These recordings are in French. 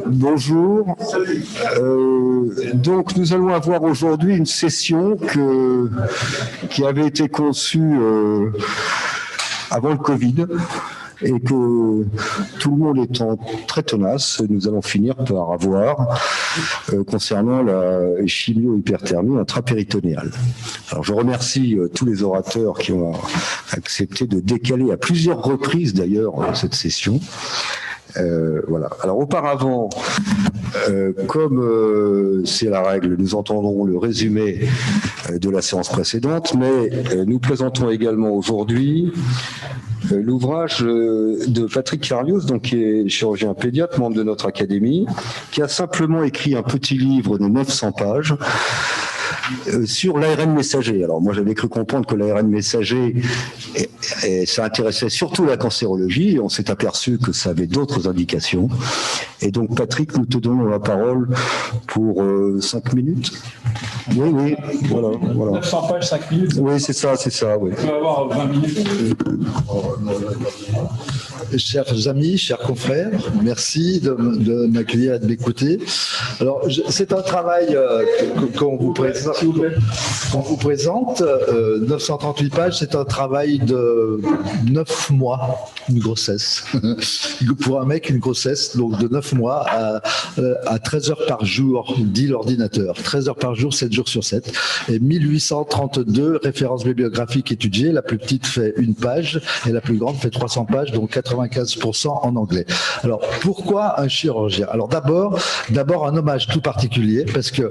Bonjour. Donc nous allons avoir aujourd'hui une session qui avait été conçue avant le Covid et que tout le monde étant très tenace, nous allons finir par avoir concernant la chimio-hyperthermie intrapéritonéale. Alors je remercie tous les orateurs qui ont accepté de décaler à plusieurs reprises d'ailleurs cette session. Voilà. Alors auparavant, comme c'est la règle, nous entendrons le résumé de la séance précédente, mais nous présentons également aujourd'hui l'ouvrage de Patrick Carlios, donc qui est chirurgien pédiatre, membre de notre académie, qui a simplement écrit un petit livre de 900 pages sur l'ARN messager. Alors moi j'avais cru comprendre que l'ARN messager ça intéressait surtout la cancérologie et on s'est aperçu que ça avait d'autres indications. Et donc Patrick, nous te donnons la parole pour 5 minutes. Oui, voilà. 900 pages, 5 minutes. Oui, c'est ça, oui. On peut avoir 20 minutes. Chers amis, chers confrères, merci de m'accueillir et de m'écouter. Alors, c'est un travail qu'on vous présente, 938 pages, c'est un travail de 9 mois, une grossesse. Pour un mec, une grossesse, donc de 9 mois à 13 heures par jour, dit l'ordinateur. 13 heures par jour, 7 jours sur 7. Et 1832 références bibliographiques étudiées. La plus petite fait 1 page et la plus grande fait 300 pages, donc 95% en anglais. Alors, pourquoi un chirurgien? Alors d'abord un hommage tout particulier, parce que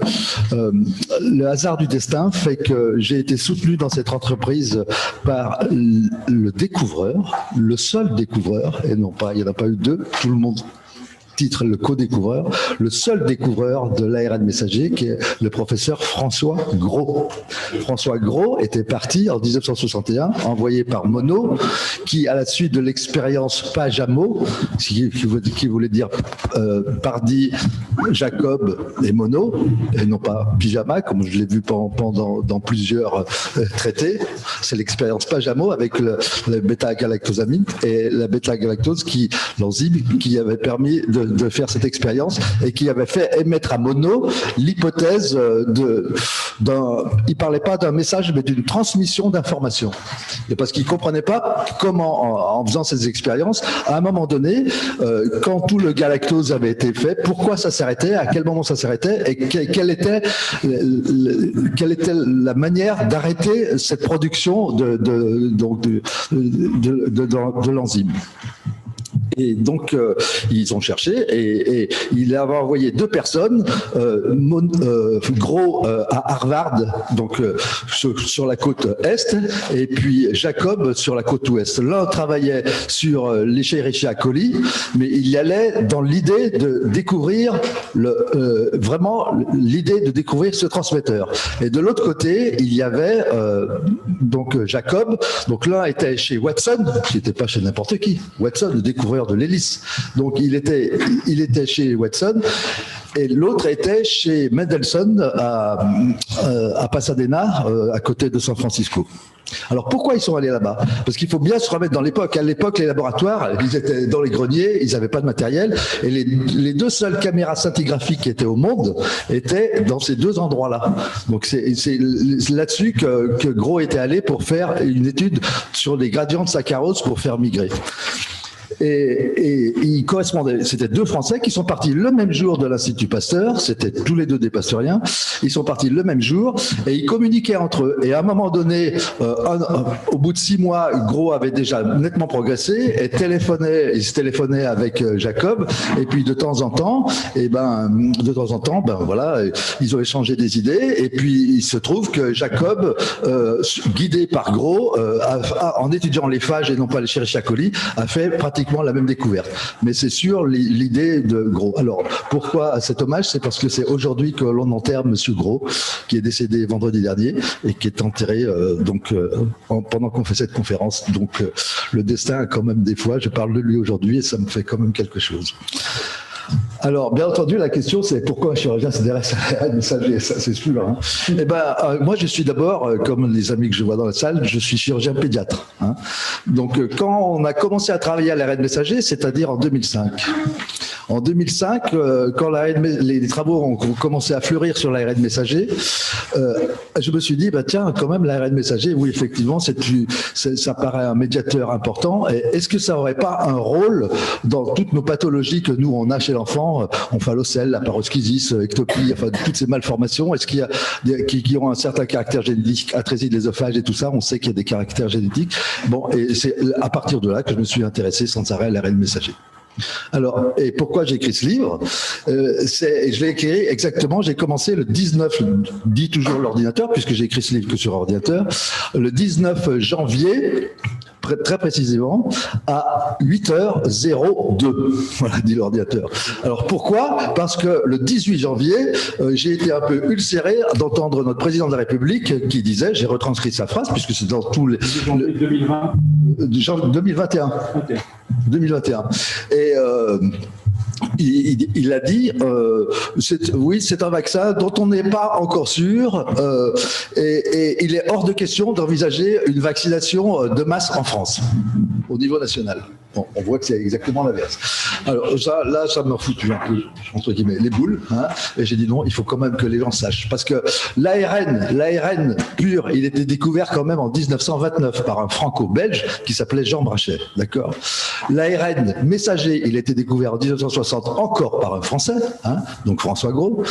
le hasard du destin fait que j'ai été soutenu dans cette entreprise par le découvreur, le seul découvreur, et non pas, il n'y en a pas eu deux, tout le monde titre le co-découvreur, le seul découvreur de l'ARN messager, qui est le professeur François Gros. François Gros était parti en 1961, envoyé par Monod, qui, à la suite de l'expérience Pajamo, qui voulait dire Pardy, Jacob et Monod, et non pas pyjama, comme je l'ai vu dans plusieurs traités, c'est l'expérience Pajamo avec le bêta-galactosamine et la bêta-galactose, l'enzyme qui avait permis de faire cette expérience et qui avait fait émettre à Monod l'hypothèse il parlait pas d'un message mais d'une transmission d'informations. Et parce qu'il comprenait pas comment, en faisant ces expériences, à un moment donné, quand tout le galactose avait été fait, pourquoi ça s'arrêtait, à quel moment ça s'arrêtait et quelle était la manière d'arrêter cette production de l'enzyme. Et donc, ils ont cherché et il avait envoyé 2 personnes, Gros à Harvard, donc sur la côte Est, et puis Jacob sur la côte Ouest. L'un travaillait sur l'Escherichia coli, mais il y allait dans l'idée de découvrir vraiment l'idée de découvrir ce transmetteur. Et de l'autre côté, il y avait donc Jacob. Donc l'un était chez Watson, qui n'était pas chez n'importe qui. Watson, le découvreur de l'hélice. Donc il était chez Watson et l'autre était chez Mendelssohn à Pasadena, à côté de San Francisco. Alors pourquoi ils sont allés là-bas? Parce qu'il faut bien se remettre dans l'époque. À l'époque, les laboratoires, ils étaient dans les greniers, ils n'avaient pas de matériel, et les 2 seules caméras scintigraphiques qui étaient au monde étaient dans ces 2 endroits-là. Donc c'est là-dessus que Gros était allé pour faire une étude sur les gradients de saccharose pour faire migrer. Et ils correspondaient, c'était 2 Français qui sont partis le même jour de l'Institut Pasteur, c'était tous les 2 des pasteuriens, ils sont partis le même jour et ils communiquaient entre eux. Et à un moment donné, au bout de 6 mois, Gros avait déjà nettement progressé et il se téléphonait avec Jacob, et puis de temps en temps, voilà, ils ont échangé des idées, et puis il se trouve que Jacob, guidé par Gros, en étudiant les phages et non pas les Escherichia coli, a fait pratiquement la même découverte. Mais c'est sur l'idée de Gros. Alors, pourquoi cet hommage? C'est parce que c'est aujourd'hui que l'on enterre Monsieur Gros, qui est décédé vendredi dernier et qui est enterré pendant qu'on fait cette conférence. Donc, le destin, quand même, des fois, je parle de lui aujourd'hui et ça me fait quand même quelque chose. Alors, bien entendu, la question, c'est pourquoi un chirurgien s'intéresse à un messager, ça c'est sûr. Hein. Eh ben, moi, je suis d'abord, comme les amis que je vois dans la salle, je suis chirurgien pédiatre. Hein. Donc, quand on a commencé à travailler à l'ARN messager, c'est-à-dire en 2005. En 2005, quand les travaux ont commencé à fleurir sur l'ARN messager, je me suis dit, bah, tiens, quand même, l'ARN messager, oui, effectivement, ça paraît un médiateur important. Et est-ce que ça n'aurait pas un rôle dans toutes nos pathologies que nous, on a chez l'enfant, omphaloцèle, la paroschisis, ectopie, enfin, toutes ces malformations, est-ce qu'il y a qui ont un certain caractère génétique, atrésie de l'œsophage et tout ça, on sait qu'il y a des caractères génétiques. Bon, et c'est à partir de là que je me suis intéressé sans arrêt à l'ARN messager. Alors, et pourquoi j'ai écrit ce livre? Je l'ai écrit exactement, j'ai commencé le 19, dit toujours l'ordinateur, puisque j'ai écrit ce livre que sur ordinateur, le 19 janvier, très précisément, à 8h02, voilà, dit l'ordinateur. Alors pourquoi? Parce que le 18 janvier, j'ai été un peu ulcéré d'entendre notre président de la République qui disait, j'ai retranscrit sa phrase, puisque c'est dans tous les... 2020 2021. Ok. 2021. Et il a dit, oui, c'est un vaccin dont on n'est pas encore sûr, et il est hors de question d'envisager une vaccination de masse en France, au niveau national. Bon, on voit que c'est exactement l'inverse. Alors ça m'a foutu un peu, entre guillemets, les boules, hein, et j'ai dit non, il faut quand même que les gens sachent, parce que l'ARN pur, il était découvert quand même en 1929 par un franco-belge qui s'appelait Jean Brachet, d'accord. L'ARN messager, il était découvert en 1960 encore par un Français, hein, donc François Gros.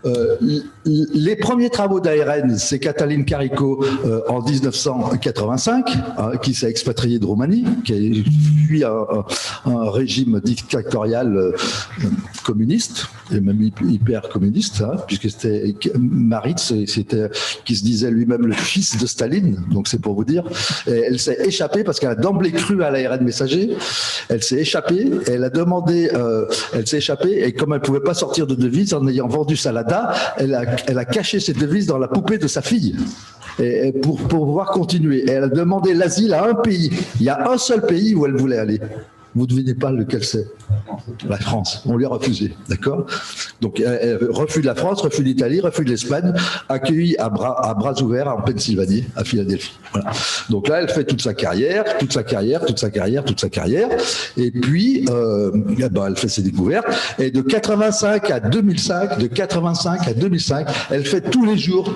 Les premiers travaux d'ARN, c'est Catalin Carrico en 1985, hein, qui s'est expatrié de Roumanie, qui a fui un régime dictatorial communiste, et même hyper communiste, hein, puisque c'était Maritz, qui se disait lui-même le fils de Staline, donc c'est pour vous dire. Et elle s'est échappée parce qu'elle a d'emblée cru à l'ARN messager. Elle s'est échappée, et elle a demandé, elle s'est échappée, et comme elle ne pouvait pas sortir de devise en ayant vendu Salada, elle a caché ses devises dans la poupée de sa fille. Et pour pouvoir continuer. Et elle a demandé l'asile à un pays. Il y a un seul pays où elle voulait aller. Vous ne devinez pas lequel c'est? La France. On lui a refusé, d'accord? Donc, refus de la France, refus d'Italie, refus de l'Espagne, accueilli à bras ouverts en Pennsylvanie, à Philadelphie. Voilà. Donc là, elle fait toute sa carrière, et puis, elle fait ses découvertes. Et de 85 à 2005, elle fait tous les jours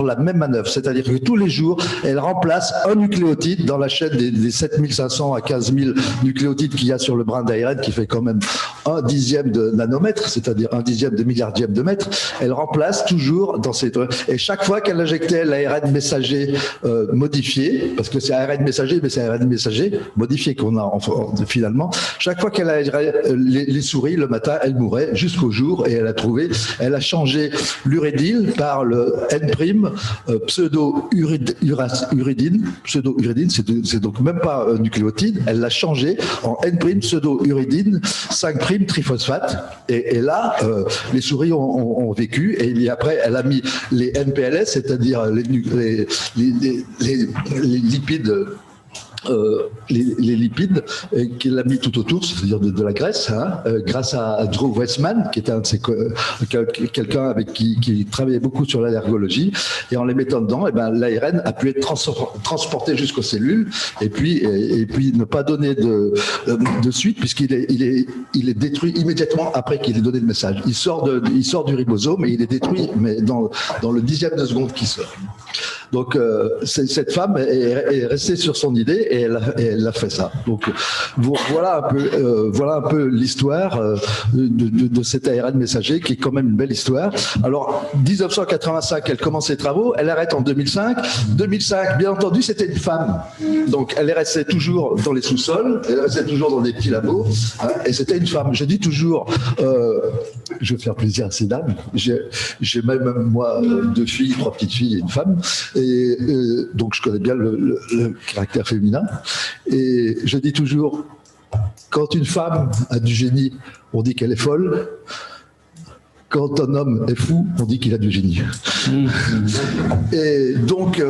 la même manœuvre. C'est-à-dire que tous les jours, elle remplace un nucléotide dans la chaîne des 7500 à 15 000 nucléotides qu'il y a sur le brin d'ARN, qui fait quand même 1/10 de nanomètre, c'est-à-dire 1/10 de milliardième de mètre. Elle remplace toujours dans ces... Et chaque fois qu'elle injectait l'ARN messager modifié, parce que c'est ARN messager, mais c'est ARN messager modifié qu'on a finalement, chaque fois qu'elle aérait les souris, le matin, elle mourait jusqu'au jour, et elle a changé l'uridyle par le N' pseudo-uridine. Pseudo-uridine, c'est donc même pas un nucléotide. Elle l'a changé en N' pseudo-uridine 5' triphosphate. Et là, les souris ont vécu. Et après, elle a mis les NPLS, c'est-à-dire les lipides. Les lipides qu'il a mis tout autour, c'est-à-dire de la graisse, hein, grâce à Drew Weissman, qui était quelqu'un avec qui travaillait beaucoup sur l'allergologie, et en les mettant dedans, l'ARN a pu être transporté jusqu'aux cellules, et puis ne pas donner de suite, puisqu'il est détruit immédiatement après qu'il ait donné le message. Il sort du ribosome et il est détruit, mais dans le 10e de seconde qui sort. Donc cette femme est restée sur son idée, et elle a fait ça. Donc voilà un peu l'histoire de cet ARN messager, qui est quand même une belle histoire. Alors 1985, elle commence ses travaux, elle arrête en 2005. 2005, bien entendu, c'était une femme. Donc elle est restée toujours dans les sous-sols, elle restait toujours dans des petits labos, hein, et c'était une femme. Je dis toujours, je vais faire plaisir à ces dames. J'ai même moi 2 filles, 3 petites filles et une femme. Et donc je connais bien le caractère féminin. Et je dis toujours, quand une femme a du génie, on dit qu'elle est folle. quand un homme est fou, on dit qu'il a du génie. Et donc,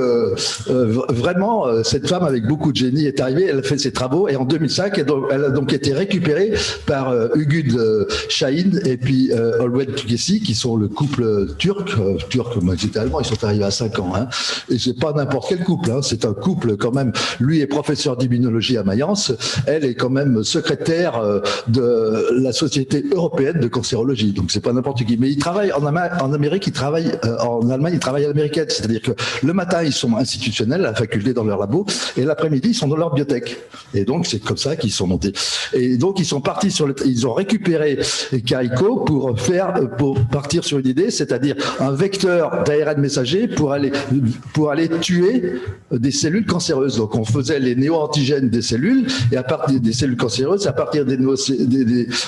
vraiment, cette femme avec beaucoup de génie est arrivée, elle a fait ses travaux, et en 2005, elle a donc été récupérée par Ugud Şahin et puis Olwed Tükesi, qui sont le couple turc, mais ils étaient allemands, ils sont arrivés à 5 ans, hein. Et c'est pas n'importe quel couple, hein. C'est un couple quand même, lui est professeur d'immunologie à Mayence, elle est quand même secrétaire de la Société européenne de cancérologie, donc c'est pas n'importe qui. Mais ils travaillent en Amérique, ils travaillent en Allemagne, ils travaillent à l'américaine, c'est-à-dire que le matin ils sont institutionnels à la faculté dans leur labo, et l'après-midi ils sont dans leur biotech. Et donc c'est comme ça qu'ils sont montés. Et donc ils sont partis ils ont récupéré Carico pour partir sur une idée, c'est-à-dire un vecteur d'ARN messager pour aller tuer des cellules cancéreuses. Donc on faisait les néo-antigènes des cellules, et à partir des cellules cancéreuses, à partir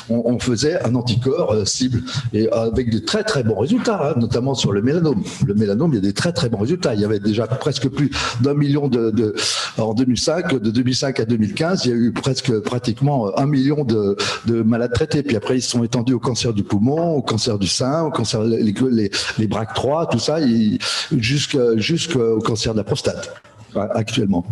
on faisait un anticorps cible, et avec de très très bons résultats, hein, notamment sur le mélanome. Le mélanome, il y a des très très bons résultats. Il y avait déjà presque plus d'1 million en 2005, de 2005 à 2015, il y a eu pratiquement 1 million de malades traités. Puis après, ils se sont étendus au cancer du poumon, au cancer du sein, au cancer les BRCA3, tout ça, jusqu'au cancer de la prostate actuellement.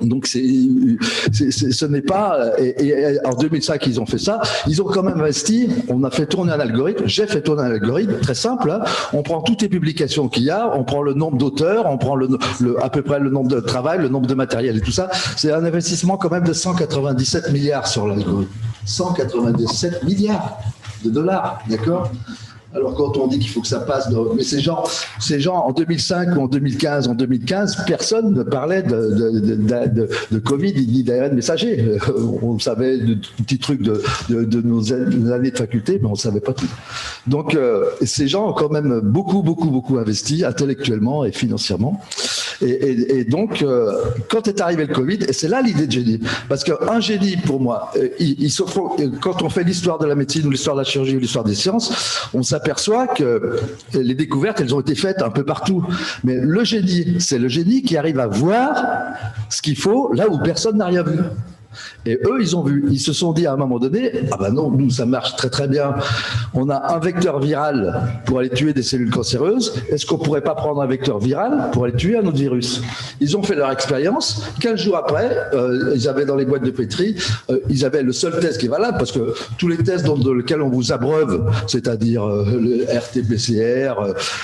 Donc ce n'est pas, et en 2005 ils ont fait ça, ils ont quand même investi, on a fait tourner un algorithme, j'ai fait tourner un algorithme très simple, hein. On prend toutes les publications qu'il y a, on prend le nombre d'auteurs, on prend à peu près le nombre de travail, le nombre de matériel et tout ça, c'est un investissement quand même de 197 milliards sur l'algorithme, 197 milliards de dollars, d'accord ? Alors quand on dit qu'il faut que ça passe, mais ces gens en 2005 ou en 2015, personne ne parlait de Covid ni d'ARN messager. On savait de petits trucs de nos années de faculté, mais on ne savait pas tout. Donc ces gens ont quand même beaucoup investi intellectuellement et financièrement. Et donc quand est arrivé le Covid, et c'est là l'idée de génie, parce qu'un génie pour moi, quand on fait l'histoire de la médecine ou l'histoire de la chirurgie ou l'histoire des sciences, on s'aperçoit que les découvertes, elles ont été faites un peu partout. Mais le génie, c'est le génie qui arrive à voir ce qu'il faut là où personne n'a rien vu. Et eux, ils ont vu, ils se sont dit à un moment donné, ah ben non, nous ça marche très très bien, on a un vecteur viral pour aller tuer des cellules cancéreuses, est-ce qu'on pourrait pas prendre un vecteur viral pour aller tuer un autre virus? Ils ont fait leur expérience, 15 jours après, ils avaient dans les boîtes de pétri, ils avaient le seul test qui est valable, parce que tous les tests dans lesquels on vous abreuve, c'est-à-dire le RT-PCR,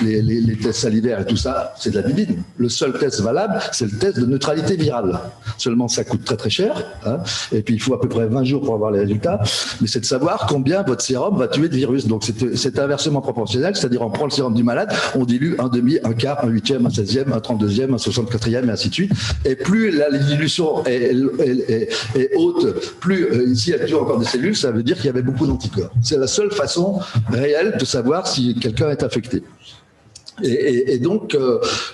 les tests salivaires et tout ça, c'est de la bibine. Le seul test valable, c'est le test de neutralité virale. Seulement ça coûte très très cher, hein. Et puis il faut à peu près 20 jours pour avoir les résultats, mais c'est de savoir combien votre sérum va tuer de virus. Donc c'est inversement proportionnel, c'est-à-dire on prend le sérum du malade, on dilue un demi, un quart, un huitième, un 16e, un 32e, un 64e et ainsi de suite. Et plus la dilution est haute, plus ici elle tue encore des cellules, ça veut dire qu'il y avait beaucoup d'anticorps. C'est la seule façon réelle de savoir si quelqu'un est infecté. Et donc,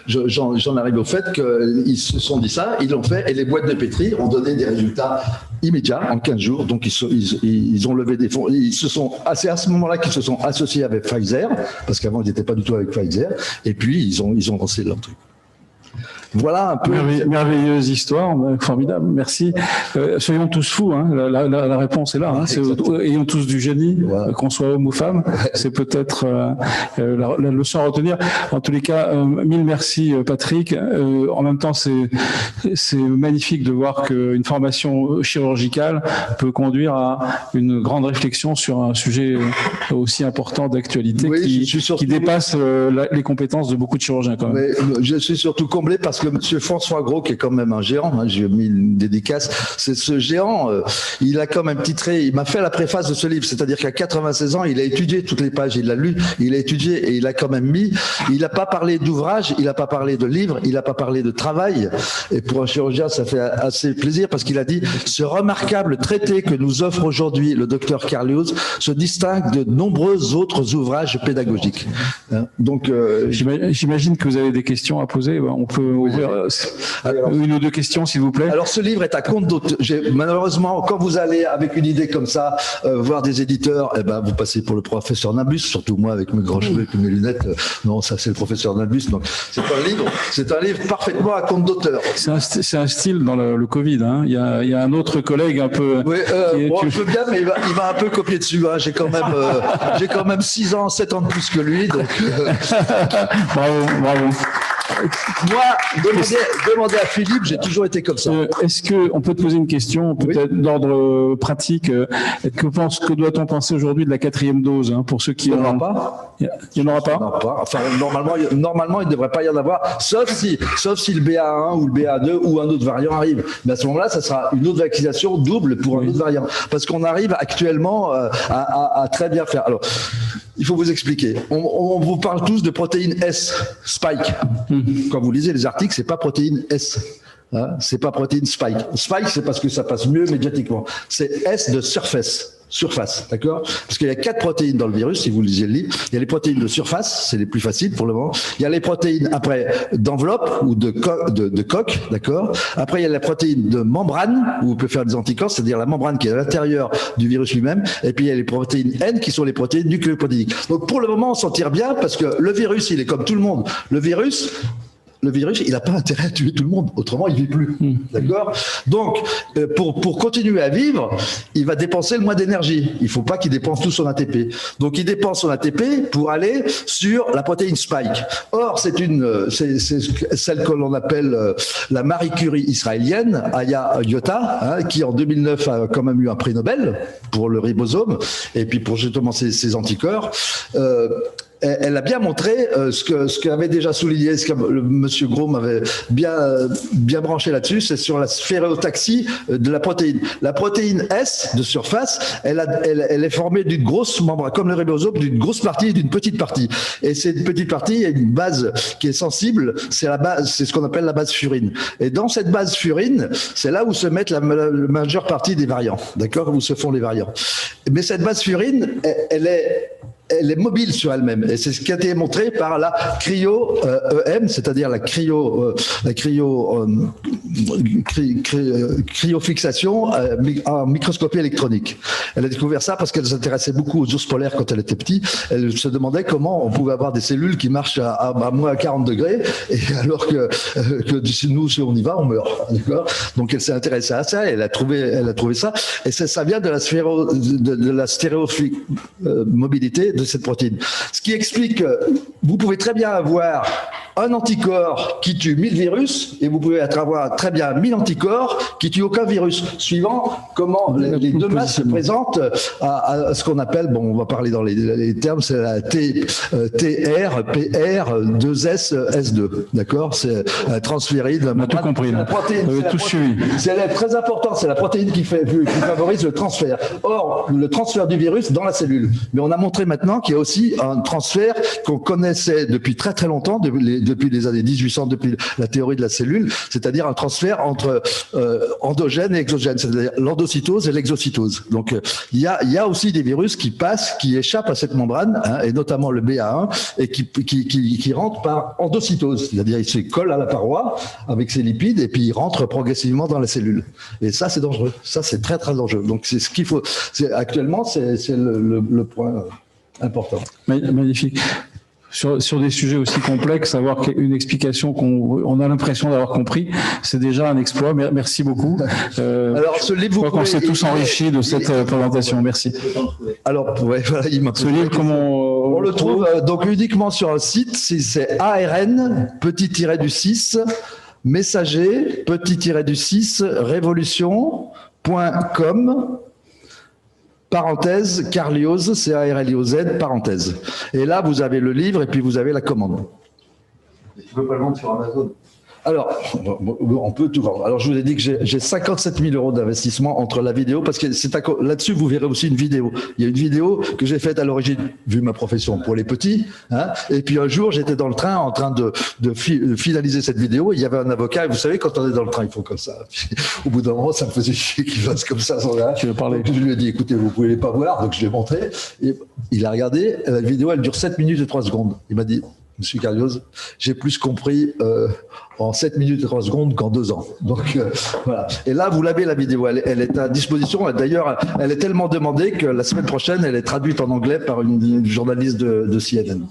j'en arrive au fait qu'ils se sont dit ça, ils l'ont fait, et les boîtes de pétri ont donné des résultats immédiats en 15 jours. Donc, ils ont levé des fonds. C'est à ce moment-là qu'ils se sont associés avec Pfizer, parce qu'avant, ils n'étaient pas du tout avec Pfizer. Et puis, ils ont lancé leur truc. Voilà un peu. Merveilleuse histoire, formidable, merci. Soyons tous fous, hein. La réponse est là. Hein. Ayons tous du génie, voilà. Qu'on soit homme ou femme. C'est peut-être la leçon à retenir. En tous les cas, mille merci Patrick. En même temps, c'est magnifique de voir qu'une formation chirurgicale peut conduire à une grande réflexion sur un sujet aussi important d'actualité, oui, qui dépasse les compétences de beaucoup de chirurgiens quand même. Mais je suis surtout comblé parce que monsieur François Gros, qui est quand même un géant, hein, j'ai mis une dédicace, c'est ce géant, il a comme un petit trait, il m'a fait la préface de ce livre, c'est-à-dire qu'à 96 ans, il a étudié toutes les pages, il l'a lu, il a étudié et il a quand même mis, il n'a pas parlé d'ouvrage, il n'a pas parlé de livre, il n'a pas parlé de travail, et pour un chirurgien, ça fait assez plaisir parce qu'il a dit, ce remarquable traité que nous offre aujourd'hui le docteur Carlios se distingue de nombreux autres ouvrages pédagogiques. Donc, j'imagine que vous avez des questions à poser, on peut... Oui. ouvrir une ou deux questions, s'il vous plaît. Alors, ce livre est à compte d'auteur. Malheureusement, quand vous allez avec une idée comme ça, voir des éditeurs, eh ben, vous passez pour le professeur Nabus, surtout moi avec mes grands cheveux et mes lunettes. Non, ça, c'est le professeur Nabus. Donc, c'est un livre parfaitement à compte d'auteur. C'est un style dans le Covid. Hein. Il y a un autre collègue un peu. Oui, je veux bien, mais il m'a un peu copié dessus. Hein. J'ai quand même 6 ans, 7 ans de plus que lui. Donc, bravo. moi, demandez à Philippe, j'ai toujours été comme ça. Est-ce qu'on peut te poser une question, peut-être d'ordre pratique? Que doit-on penser aujourd'hui de la 4e dose, hein, pour ceux qui Il n'y en aura pas. Il n'y en aura pas. Non, pas. Enfin, normalement, il ne devrait pas y en avoir, sauf si le BA1 ou le BA2 ou un autre variant arrive. Mais à ce moment-là, ça sera une autre vaccination double pour un autre variant. Parce qu'on arrive actuellement à très bien faire. Alors, il faut vous expliquer. On vous parle tous de protéine S, Spike. Quand vous lisez les articles, c'est pas protéine S. Hein, c'est pas protéine Spike. Spike, c'est parce que ça passe mieux médiatiquement. C'est S de surface, d'accord? Parce qu'il y a 4 protéines dans le virus, si vous lisez le livre. Il y a les protéines de surface, c'est les plus faciles pour le moment. Il y a les protéines, après, d'enveloppe ou de coque, d'accord? Après, il y a la protéine de membrane, où on peut faire des anticorps, c'est-à-dire la membrane qui est à l'intérieur du virus lui-même. Et puis, il y a les protéines N, qui sont les protéines nucléoprotéiques. Donc, pour le moment, on s'en tire bien, parce que le virus, il est comme tout le monde. Le virus, il n'a pas intérêt à tuer tout le monde, autrement il ne vit plus. D'accord? Donc, pour continuer à vivre, il va dépenser le moins d'énergie. Il ne faut pas qu'il dépense tout son ATP. Donc, il dépense son ATP pour aller sur la protéine Spike. Or, c'est celle que l'on appelle la Marie Curie israélienne, Aya Yota, hein, qui en 2009 a quand même eu un prix Nobel pour le ribosome et puis pour justement ses anticorps. Elle a bien montré ce qu'avait déjà souligné, ce que monsieur Gros m'avait bien branché là-dessus, c'est sur la sphérotaxie de la protéine. La protéine S de surface, elle est formée d'une grosse membrane, comme le ribosome, d'une grosse partie et d'une petite partie. Et cette petite partie, il y a une base qui est sensible, c'est ce qu'on appelle la base furine. Et dans cette base furine, c'est là où se mettent la majeure partie des variants, d'accord, où se font les variants. Mais cette base furine, elle est mobile sur elle-même. Et c'est ce qui a été montré par la cryo-EM, c'est-à-dire la cryofixation en microscopie électronique. Elle a découvert ça parce qu'elle s'intéressait beaucoup aux ours polaires quand elle était petite. Elle se demandait comment on pouvait avoir des cellules qui marchent à moins 40 degrés, et alors que nous, si on y va, on meurt. D'accord ? Donc elle s'est intéressée à ça, elle a trouvé ça, et ça vient de la stéréomobilité de cette protéine. Ce qui explique que vous pouvez très bien avoir un anticorps qui tue 1000 virus et vous pouvez avoir très bien 1000 anticorps qui tuent aucun virus, suivant comment les deux masses se présentent à ce qu'on appelle, bon, on va parler dans les termes, c'est la TR, PR, 2S, S2. D'accord? C'est transféride. On a tout compris. C'est très important, c'est la protéine qui favorise le transfert. Or, le transfert du virus dans la cellule. Mais on a montré maintenant qu'il y a aussi un transfert qu'on connaissait depuis très très longtemps, depuis les années 1800, depuis la théorie de la cellule, c'est-à-dire un transfert entre endogène et exogène, c'est-à-dire l'endocytose et l'exocytose. Donc il y a aussi des virus qui passent, qui échappent à cette membrane, hein, et notamment le BA1, et qui rentrent par endocytose, c'est-à-dire il se colle à la paroi avec ses lipides et puis il rentre progressivement dans la cellule. Et ça, c'est dangereux. Ça, c'est très très dangereux. Donc c'est ce qu'il faut. Actuellement, c'est le point important. Magnifique. Sur des sujets aussi complexes, avoir une explication qu'on a l'impression d'avoir compris, c'est déjà un exploit. Merci beaucoup. Alors, ce livre, je crois qu'on s'est tous enrichis de cette présentation. Merci. Alors, ouais, voilà, ce livre, comment on le trouve donc uniquement sur un site, c'est ARN _6 messager _6 révolution.com parenthèse, Carliose, C-A-R-L-I-O-Z, parenthèse. Et là, vous avez le livre et puis vous avez la commande. Tu peux pas le vendre sur Amazon? Alors, on peut tout vendre. Alors, je vous ai dit que j'ai 57 000 € d'investissement entre la vidéo, parce que là-dessus, vous verrez aussi une vidéo. Il y a une vidéo que j'ai faite à l'origine, vu ma profession, pour les petits. Hein, et puis un jour, j'étais dans le train en train de finaliser cette vidéo. Il y avait un avocat, et vous savez, quand on est dans le train, il faut comme ça. Au bout d'un moment, ça me faisait chier qu'il fasse comme ça. Tu veux parler? Donc, je lui ai dit, écoutez, vous pouvez pas voir. Donc, je l'ai montré. Et il a regardé. La vidéo, elle dure 7 minutes et 3 secondes. Il m'a dit, Monsieur Carlioz, j'ai plus compris en 7 minutes et 3 secondes qu'en 2 ans. Donc voilà. Et là, vous l'avez la vidéo, elle est à disposition. D'ailleurs, elle est tellement demandée que la semaine prochaine, elle est traduite en anglais par une journaliste de CNN.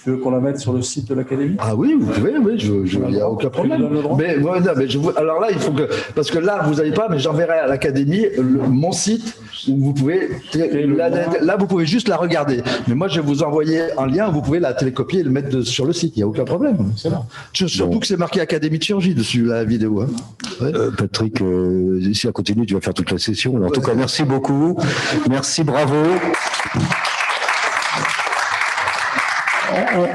Tu veux qu'on la mette sur le site de l'Académie? Ah oui, vous pouvez, oui, il n'y a aucun problème. Mais, ouais, non, mais alors là, il faut que, parce que là, vous n'avez pas, mais j'enverrai à l'Académie mon site où vous pouvez, là, vous pouvez juste la regarder. Mais moi, je vais vous envoyer un lien où vous pouvez la télécopier et le mettre sur le site, il n'y a aucun problème. Surtout que c'est marqué Académie de chirurgie dessus, la vidéo. Hein. Ouais. Patrick, si elle continue, tu vas faire toute la session. En tout cas, merci beaucoup. Merci, bravo.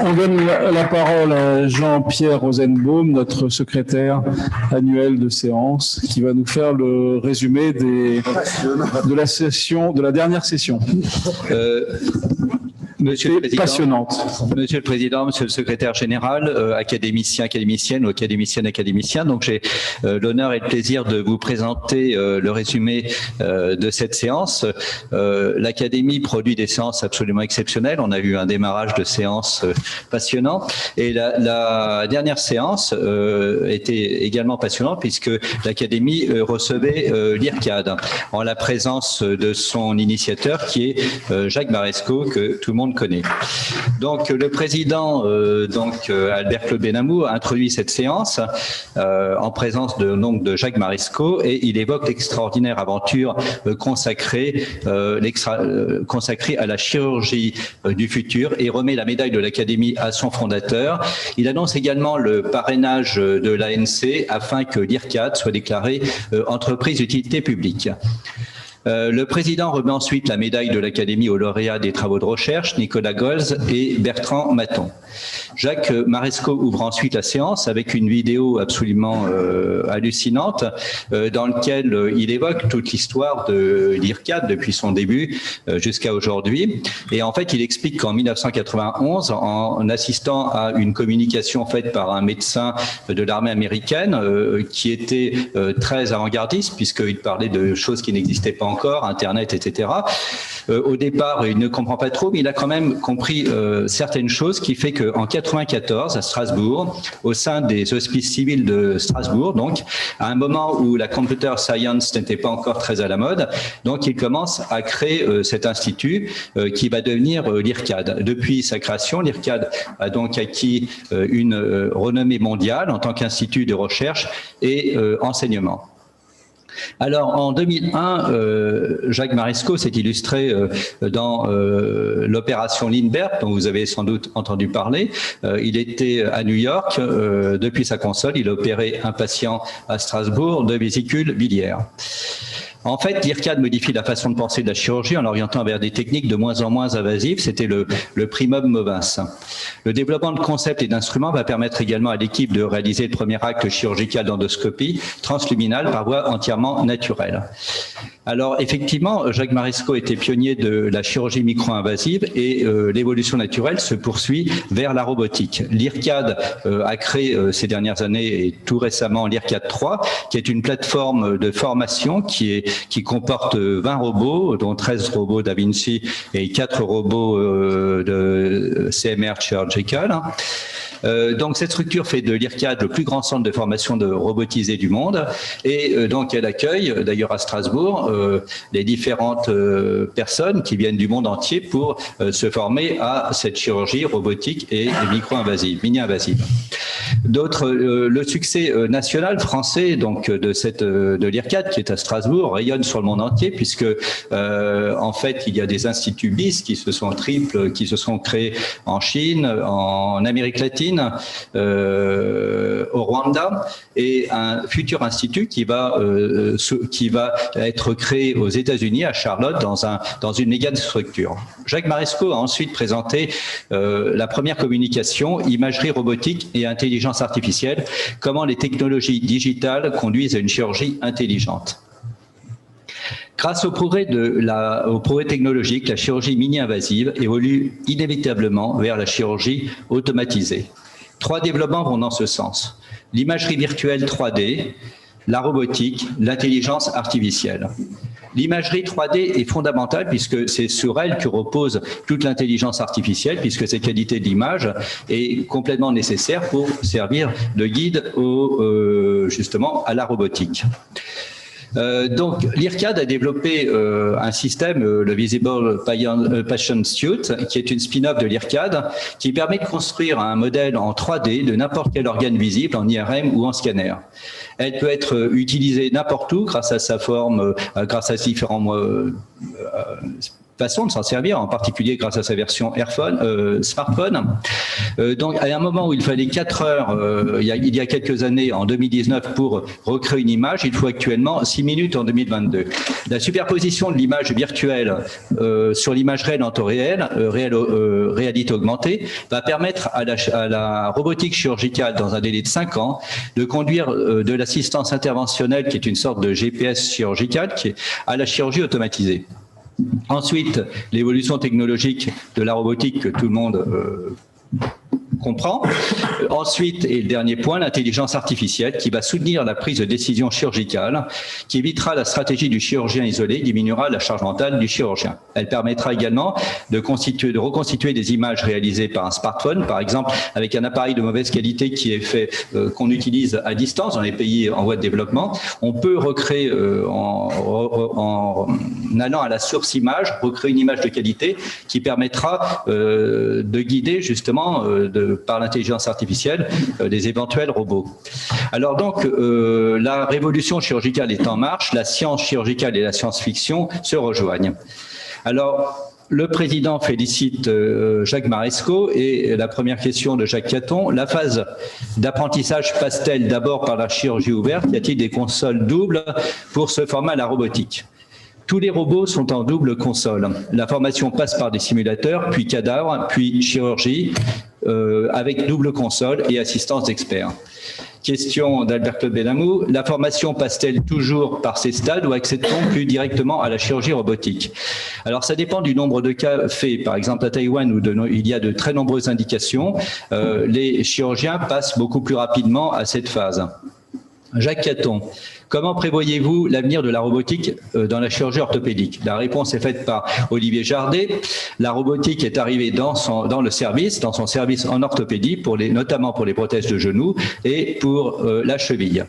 On donne la parole à Jean-Pierre Rosenbaum, notre secrétaire annuel de séance, qui va nous faire le résumé de la session, de la dernière session. Monsieur le Président, passionnante. Monsieur le Président, Monsieur le Secrétaire Général, académicien, académicienne ou académicienne, académicien. Donc j'ai l'honneur et le plaisir de vous présenter le résumé de cette séance. L'Académie produit des séances absolument exceptionnelles. On a eu un démarrage de séances passionnant. Et la dernière séance était également passionnante puisque l'Académie recevait l'IRCAD en la présence de son initiateur qui est Jacques Marescot, que tout le monde connaît. Donc le président Albert Claude Benamou a introduit cette séance en présence de Jacques Marescot et il évoque l'extraordinaire aventure consacrée à la chirurgie du futur et remet la médaille de l'Académie à son fondateur. Il annonce également le parrainage de l'ANC afin que l'IRCAD soit déclarée entreprise d'utilité publique. Le président remet ensuite la médaille de l'Académie aux lauréats des travaux de recherche, Nicolas Golz et Bertrand Maton. Jacques Marescot ouvre ensuite la séance avec une vidéo absolument hallucinante dans laquelle il évoque toute l'histoire de l'IRCAD depuis son début jusqu'à aujourd'hui. Et en fait, il explique qu'en 1991, en assistant à une communication faite par un médecin de l'armée américaine qui était très avant-gardiste puisqu'il parlait de choses qui n'existaient pas encore, Internet, etc. Au départ, il ne comprend pas trop, mais il a quand même compris certaines choses qui fait qu'en 1994, à Strasbourg, au sein des hospices civils de Strasbourg, donc, à un moment où la computer science n'était pas encore très à la mode, donc il commence à créer cet institut qui va devenir l'IRCAD. Depuis sa création, l'IRCAD a donc acquis une renommée mondiale en tant qu'institut de recherche et enseignement. Alors, en 2001, Jacques Marescot s'est illustré dans l'opération Lindbergh, dont vous avez sans doute entendu parler. Il était à New York. Depuis sa console, il opérait un patient à Strasbourg de vésicule biliaire. En fait, l'IRCAD modifie la façon de penser de la chirurgie en l'orientant vers des techniques de moins en moins invasives. C'était le primum movens. Le développement de concepts et d'instruments va permettre également à l'équipe de réaliser le premier acte chirurgical d'endoscopie transluminale par voie entièrement naturelle. Alors, effectivement, Jacques Marescot était pionnier de la chirurgie micro-invasive et l'évolution naturelle se poursuit vers la robotique. L'IRCAD a créé ces dernières années et tout récemment l'IRCAD 3, qui est une plateforme de formation qui comporte 20 robots, dont 13 robots Da Vinci et 4 robots de CMR Chirurgical. Donc cette structure fait de l'IRCAD le plus grand centre de formation de robotisés du monde et donc elle accueille d'ailleurs à Strasbourg les différentes personnes qui viennent du monde entier pour se former à cette chirurgie robotique et micro-invasive, mini-invasive. Le succès national français donc de l'IRCAD qui est à Strasbourg rayonne sur le monde entier puisque en fait il y a des instituts BIS qui se sont créés en Chine, en Amérique latine, au Rwanda et un futur institut qui va être créé aux États-Unis à Charlotte dans une méga structure. Jacques Marescot a ensuite présenté la première communication, imagerie robotique et intelligence artificielle, comment les technologies digitales conduisent à une chirurgie intelligente. Grâce au progrès technologique, la chirurgie mini-invasive évolue inévitablement vers la chirurgie automatisée. 3 développements vont dans ce sens. L'imagerie virtuelle 3D, la robotique, l'intelligence artificielle. L'imagerie 3D est fondamentale puisque c'est sur elle que repose toute l'intelligence artificielle, puisque cette qualité d'image est complètement nécessaire pour servir de guide justement à la robotique. Donc, l'IRCAD a développé un système, le Visible Patient Suite, qui est une spin-off de l'IRCAD, qui permet de construire un modèle en 3D de n'importe quel organe visible en IRM ou en scanner. Elle peut être utilisée n'importe où grâce à sa forme, grâce à différents façon de s'en servir, en particulier grâce à sa version smartphone. Donc, à un moment où il fallait 4 heures, il y a quelques années, en 2019, pour recréer une image, il faut actuellement 6 minutes en 2022. La superposition de l'image virtuelle sur l'image réelle en temps réel, réalité augmentée, va permettre à la robotique chirurgicale, dans un délai de 5 ans, de conduire de l'assistance interventionnelle, qui est une sorte de GPS chirurgical, à la chirurgie automatisée. Ensuite, l'évolution technologique de la robotique que tout le monde comprend. Ensuite, et le dernier point, l'intelligence artificielle qui va soutenir la prise de décision chirurgicale, qui évitera la stratégie du chirurgien isolé, diminuera la charge mentale du chirurgien. Elle permettra également de reconstituer des images réalisées par un smartphone, par exemple avec un appareil de mauvaise qualité qui est fait, qu'on utilise à distance dans les pays en voie de développement. On peut recréer en allant à la source image, recréer une image de qualité qui permettra de guider justement par l'intelligence artificielle des éventuels robots. Alors donc, la révolution chirurgicale est en marche, la science chirurgicale et la science-fiction se rejoignent. Alors, le président félicite Jacques Marescot et la première question de Jacques Caton, la phase d'apprentissage passe-t-elle d'abord par la chirurgie ouverte? Y a-t-il des consoles doubles pour ce format à la robotique? Tous les robots sont en double console. La formation passe par des simulateurs, puis cadavres, puis chirurgie, avec double console et assistance d'experts. Question d'Albert-Claude Benamou, la formation passe-t-elle toujours par ces stades ou accède-t-on plus directement à la chirurgie robotique? Alors ça dépend du nombre de cas faits. Par exemple à Taïwan où il y a de très nombreuses indications, les chirurgiens passent beaucoup plus rapidement à cette phase. Jacques Caton, comment prévoyez-vous l'avenir de la robotique dans la chirurgie orthopédique? La réponse est faite par Olivier Jardet. La robotique est arrivée dans son service en orthopédie, notamment pour les prothèses de genoux et pour la cheville.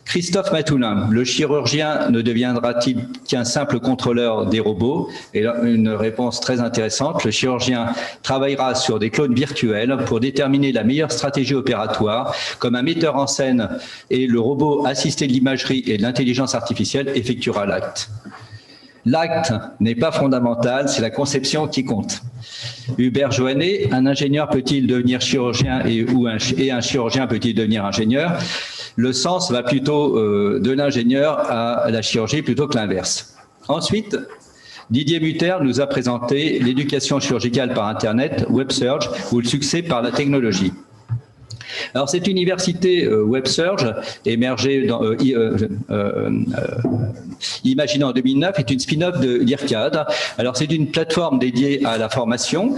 Christophe Matoulin, le chirurgien ne deviendra-t-il qu'un simple contrôleur des robots? Et là, une réponse très intéressante. Le chirurgien travaillera sur des clones virtuels pour déterminer la meilleure stratégie opératoire, comme un metteur en scène, et le robot assisté de l'imagerie et de l'intelligence artificielle effectuera l'acte. L'acte n'est pas fondamental, c'est la conception qui compte. Hubert Joannet, un ingénieur peut-il devenir chirurgien et un chirurgien peut-il devenir ingénieur? Le sens va plutôt de l'ingénieur à la chirurgie plutôt que l'inverse. Ensuite, Didier Mutter nous a présenté l'éducation chirurgicale par Internet, WebSurge, ou le succès par la technologie. Alors cette université WebSurge, émergée imaginée en 2009, est une spin-off de l'IRCAD. Alors c'est une plateforme dédiée à la formation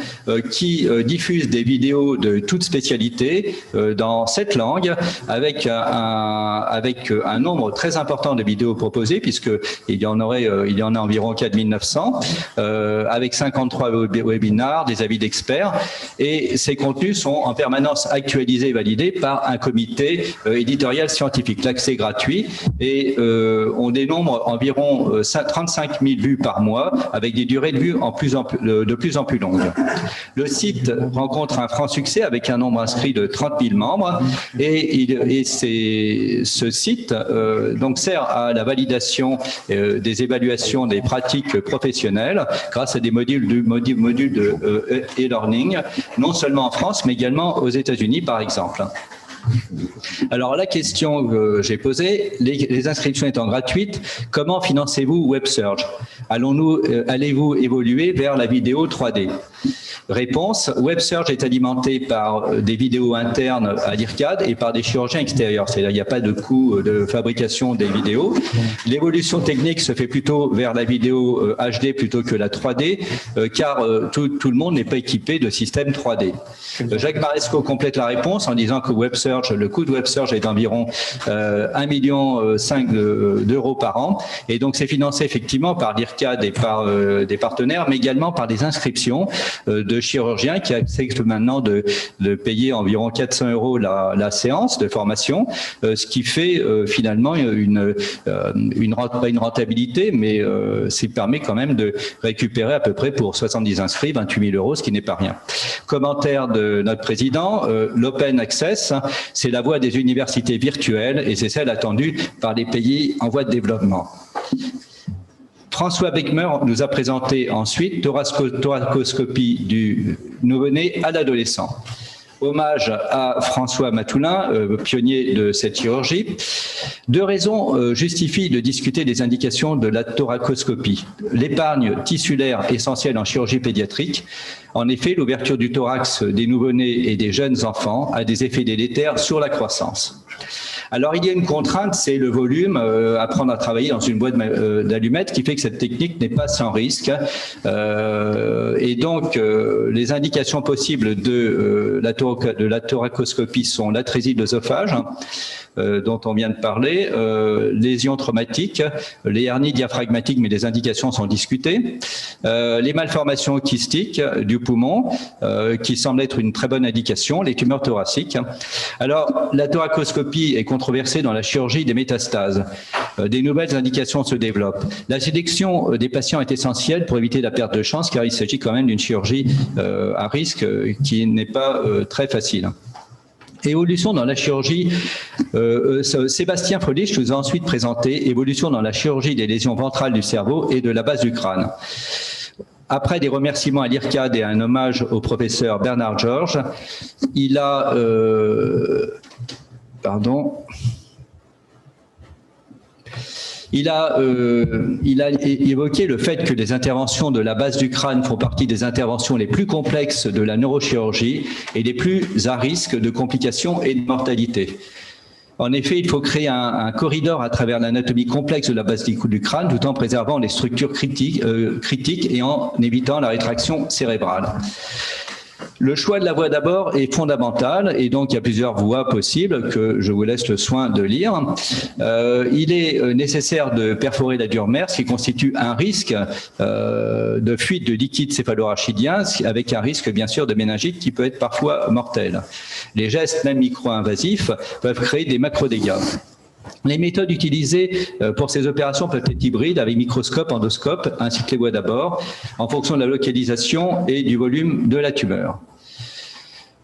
qui diffuse des vidéos de toute spécialité dans 7 langues avec un nombre très important de vidéos proposées puisqu'il y en a environ 4900 avec 53 webinars, des avis d'experts et ces contenus sont en permanence actualisés et validés par un comité éditorial scientifique. L'accès est gratuit et on dénombre environ 35 000 vues par mois avec des durées de vue de plus en plus longues. Le site rencontre un franc succès avec un nombre inscrit de 30 000 membres et ce site donc sert à la validation des évaluations des pratiques professionnelles grâce à des modules de e-learning, non seulement en France mais également aux États-Unis par exemple. Alors la question que j'ai posée, les inscriptions étant gratuites, comment financez-vous WebSurge? Allez-vous évoluer vers la vidéo 3D? Réponse, WebSurge est alimenté par des vidéos internes à l'IRCAD et par des chirurgiens extérieurs. C'est-à-dire qu'il n'y a pas de coût de fabrication des vidéos. L'évolution technique se fait plutôt vers la vidéo HD plutôt que la 3D, car tout le monde n'est pas équipé de système 3D. Jacques Maresco complète la réponse en disant que WebSurge, le coût de WebSurge est d'environ 1,5 million d'euros par an. Et donc, c'est financé effectivement par l'IRCAD et par des partenaires, mais également par des inscriptions de chirurgiens qui acceptent maintenant de payer environ 400 euros la séance de formation, ce qui fait finalement pas une rentabilité, mais ça permet quand même de récupérer à peu près pour 70 inscrits, 28 000 euros, ce qui n'est pas rien. Commentaire de notre président, l'open access, c'est la voie des universités virtuelles et c'est celle attendue par les pays en voie de développement. François Beckmer nous a présenté ensuite thoracoscopie du nouveau-né à l'adolescent. Hommage à François Matoulin, pionnier de cette chirurgie. Deux raisons justifient de discuter des indications de la thoracoscopie. L'épargne tissulaire essentielle en chirurgie pédiatrique. En effet, l'ouverture du thorax des nouveau-nés et des jeunes enfants a des effets délétères sur la croissance. Alors, il y a une contrainte, c'est le volume, apprendre à travailler dans une boîte d'allumettes, qui fait que cette technique n'est pas sans risque. Et donc, les indications possibles de la thoracoscopie sont l'atrésie de l'œsophage, dont on vient de parler, lésions traumatiques, les hernies diaphragmatiques, mais les indications sont discutées, les malformations kystiques du poumon, qui semblent être une très bonne indication, les tumeurs thoraciques. Alors, la thoracoscopie est controversée dans la chirurgie des métastases. Des nouvelles indications se développent. La sélection des patients est essentielle pour éviter la perte de chance, car il s'agit quand même d'une chirurgie à risque qui n'est pas très facile. Évolution dans la chirurgie, Sébastien Fröhlich nous a ensuite présenté évolution dans la chirurgie des lésions ventrales du cerveau et de la base du crâne. Après des remerciements à l'IRCAD et un hommage au professeur Bernard Georges, il a évoqué le fait que les interventions de la base du crâne font partie des interventions les plus complexes de la neurochirurgie et les plus à risque de complications et de mortalité. En effet, il faut créer un corridor à travers l'anatomie complexe de la base du crâne tout en préservant les structures critiques et en évitant la rétraction cérébrale. Le choix de la voie d'abord est fondamental et donc il y a plusieurs voies possibles que je vous laisse le soin de lire. Il est nécessaire de perforer la dure mère, ce qui constitue un risque de fuite de liquide céphalorachidien avec un risque bien sûr de méningite qui peut être parfois mortel. Les gestes même micro-invasifs peuvent créer des macro-dégâts. Les méthodes utilisées pour ces opérations peuvent être hybrides avec microscope, endoscope, ainsi que les voies d'abord, en fonction de la localisation et du volume de la tumeur.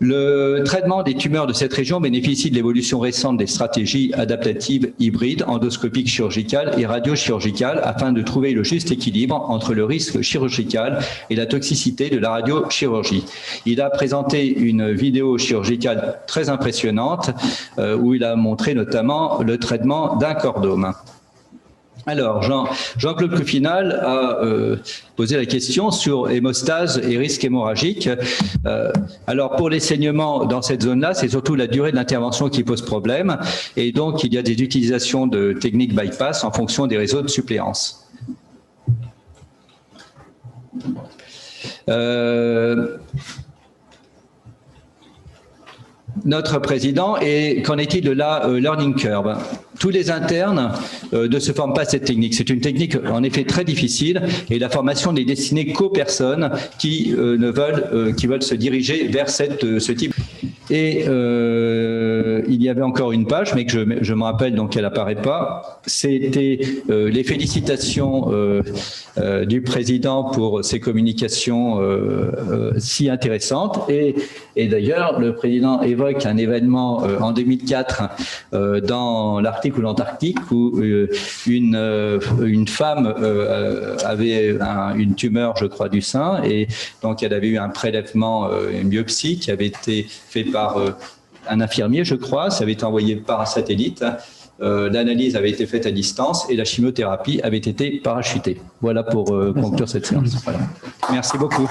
Le traitement des tumeurs de cette région bénéficie de l'évolution récente des stratégies adaptatives hybrides, endoscopiques chirurgicales et radiochirurgicales afin de trouver le juste équilibre entre le risque chirurgical et la toxicité de la radiochirurgie. Il a présenté une vidéo chirurgicale très impressionnante où il a montré notamment le traitement d'un cordome. Alors, Jean-Claude Coufinal a posé la question sur hémostase et risque hémorragique. Alors, pour les saignements dans cette zone-là, c'est surtout la durée de l'intervention qui pose problème. Et donc, il y a des utilisations de techniques bypass en fonction des réseaux de suppléance. Notre président, et qu'en est-il de la learning curve? Tous les internes ne se forment pas à cette technique. C'est une technique en effet très difficile et la formation n'est destinée qu'aux personnes qui veulent se diriger vers ce type. Et il y avait encore une page, mais que je me rappelle, donc elle n'apparaît pas. C'était les félicitations du président pour ses communications si intéressantes. Et d'ailleurs, le président évoque un événement en 2004 dans l'Arctique ou l'Antarctique où une femme avait une tumeur, je crois, du sein, et donc elle avait eu un prélèvement, une biopsie qui avait été fait par un infirmier, je crois, ça avait été envoyé par un satellite. L'analyse avait été faite à distance et la chimiothérapie avait été parachutée. Voilà pour conclure cette séance. Voilà. Merci beaucoup.